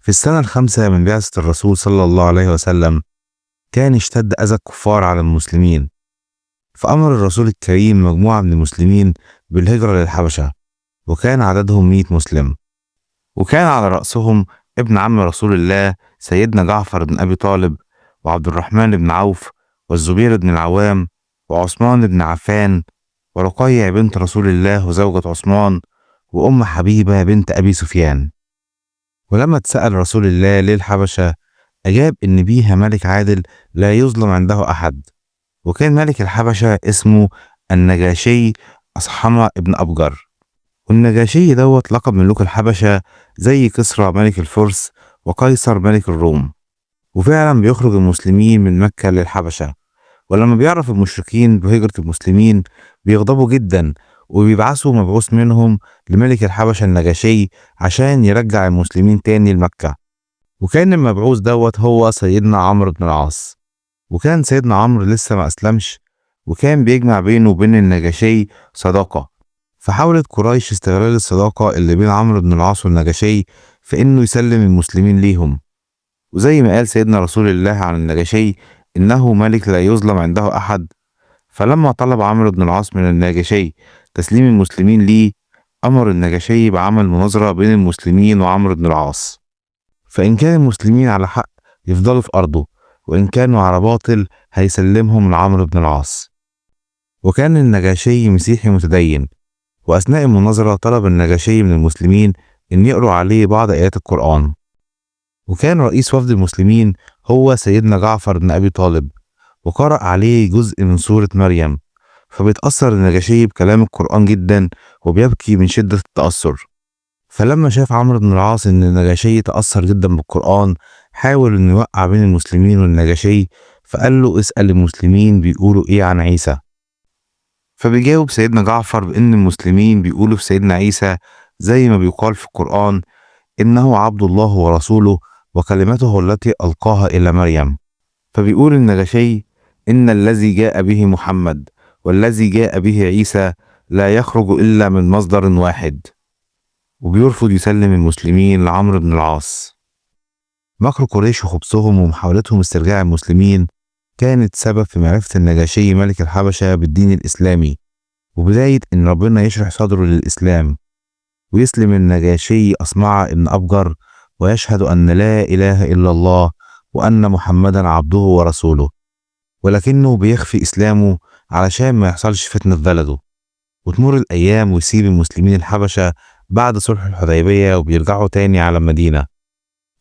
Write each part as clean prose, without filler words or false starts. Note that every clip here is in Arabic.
في السنة الخامسة من بعثة الرسول صلى الله عليه وسلم كان اشتد أذى الكفار على المسلمين، فأمر الرسول الكريم مجموعة من المسلمين بالهجرة للحبشة، وكان عددهم 100 مسلم، وكان على رأسهم ابن عم رسول الله سيدنا جعفر بن أبي طالب، وعبد الرحمن بن عوف، والزبير بن العوام، وعثمان بن عفان، ورقية بنت رسول الله وزوجة عثمان، وأم حبيبة بنت أبي سفيان. ولما اتسأل رسول الله ليه الحبشة، أجاب إن بيها ملك عادل لا يظلم عنده أحد، وكان ملك الحبشة اسمه النجاشي أصحمة ابن أبجر. والنجاشي دوت لقب ملوك الحبشة زي كسرى ملك الفرس وقيصر ملك الروم. وفعلا بيخرج المسلمين من مكة للحبشة، ولما بيعرف المشركين بهجرة المسلمين بيغضبوا جدا، وبيبعثوا مبعوث منهم لملك الحبشة النجاشي عشان يرجع المسلمين تاني لمكة. وكان المبعوث دوت هو سيدنا عمرو بن العاص. وكان سيدنا عمرو لسه ما أسلمش، وكان بيجمع بينه وبين النجاشي صداقة، فحاولت قريش استغلال الصداقة اللي بين عمرو بن العاص والنجاشي في إنه يسلم المسلمين ليهم. وزي ما قال سيدنا رسول الله عن النجاشي إنه ملك لا يظلم عنده أحد، فلما طلب عمرو بن العاص من النجاشي تسليم المسلمين ليه، أمر النجاشي بعمل مناظرة بين المسلمين وعمرو بن العاص، فإن كان المسلمين على حق يفضلوا في أرضه، وإن كانوا على باطل هيسلمهم لعمرو بن العاص. وكان النجاشي مسيحي متدين، وأثناء المناظرة طلب النجاشي من المسلمين إن يقروا عليه بعض آيات القرآن. وكان رئيس وفد المسلمين هو سيدنا جعفر بن أبي طالب، وقرأ عليه جزء من سورة مريم، فبيتأثر النجاشي بكلام القرآن جدا وبيبكي من شدة التأثر. فلما شاف عمرو بن العاص إن النجاشي تأثر جدا بالقرآن، حاول إنه يوقع بين المسلمين والنجاشي، فقال له اسأل المسلمين بيقولوا إيه عن عيسى. فبيجاوب سيدنا جعفر بإن المسلمين بيقولوا في سيدنا عيسى زي ما بيقال في القرآن إنه عبد الله ورسوله وكلمته التي ألقاها إلى مريم. فبيقول النجاشي إن الذي جاء به محمد والذي جاء به عيسى لا يخرج إلا من مصدر واحد، وبيرفض يسلم المسلمين لعمرو بن العاص. مكر قريش وخبثهم ومحاولتهم استرجاع المسلمين كانت سبب في معرفة النجاشي ملك الحبشة بالدين الإسلامي، وبداية إن ربنا يشرح صدره للإسلام، ويسلم النجاشي أصمعة ابن أبجر، ويشهد أن لا إله إلا الله وأن محمدا عبده ورسوله، ولكنه بيخفي إسلامه علشان ما يحصلش فتنة في بلده. وتمر الأيام ويسيب المسلمين الحبشة بعد صلح الحديبية وبيرجعوا تاني على المدينة،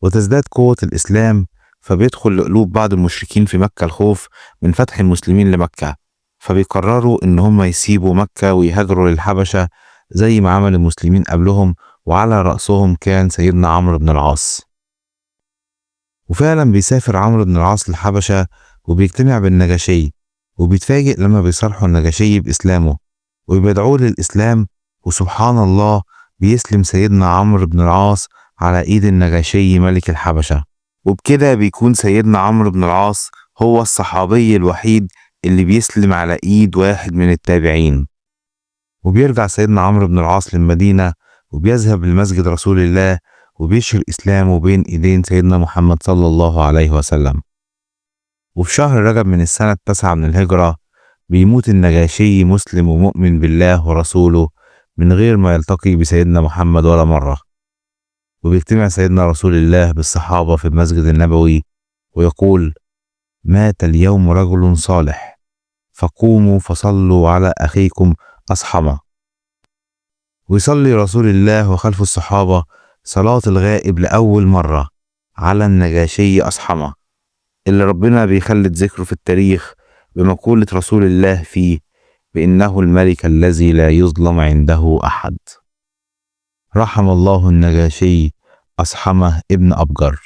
وتزداد قوة الإسلام، فبيدخل لقلوب بعض المشركين في مكة الخوف من فتح المسلمين لمكة، فبيقرروا إن هم يسيبوا مكة ويهاجروا للحبشة زي ما عمل المسلمين قبلهم، وعلى رأسهم كان سيدنا عمرو بن العاص. وفعلا بيسافر عمرو بن العاص للحبشة وبيجتمع بالنجاشي، وبيتفاجئ لما بيصرحوا النجاشي بإسلامه وبيدعوه للإسلام، وسبحان الله بيسلم سيدنا عمرو بن العاص على إيد النجاشي ملك الحبشة. وبكده بيكون سيدنا عمرو بن العاص هو الصحابي الوحيد اللي بيسلم على إيد واحد من التابعين. وبيرجع سيدنا عمرو بن العاص للمدينة، وبيذهب لمسجد رسول الله، وبيشهر إسلامه بين إيدين سيدنا محمد صلى الله عليه وسلم. وفي شهر رجب من السنة 9 من الهجرة بيموت النجاشي مسلم ومؤمن بالله ورسوله من غير ما يلتقي بسيدنا محمد ولا مرة. وبيجتمع سيدنا رسول الله بالصحابة في المسجد النبوي ويقول: مات اليوم رجل صالح، فقوموا فصلوا على أخيكم أصحمة. ويصلي رسول الله وخلف الصحابة صلاة الغائب لأول مرة على النجاشي أصحمة، اللي ربنا بيخلد ذكره في التاريخ بمقولة رسول الله فيه بإنه الملك الذي لا يظلم عنده أحد. رحم الله النجاشي أصحمة ابن أبجر.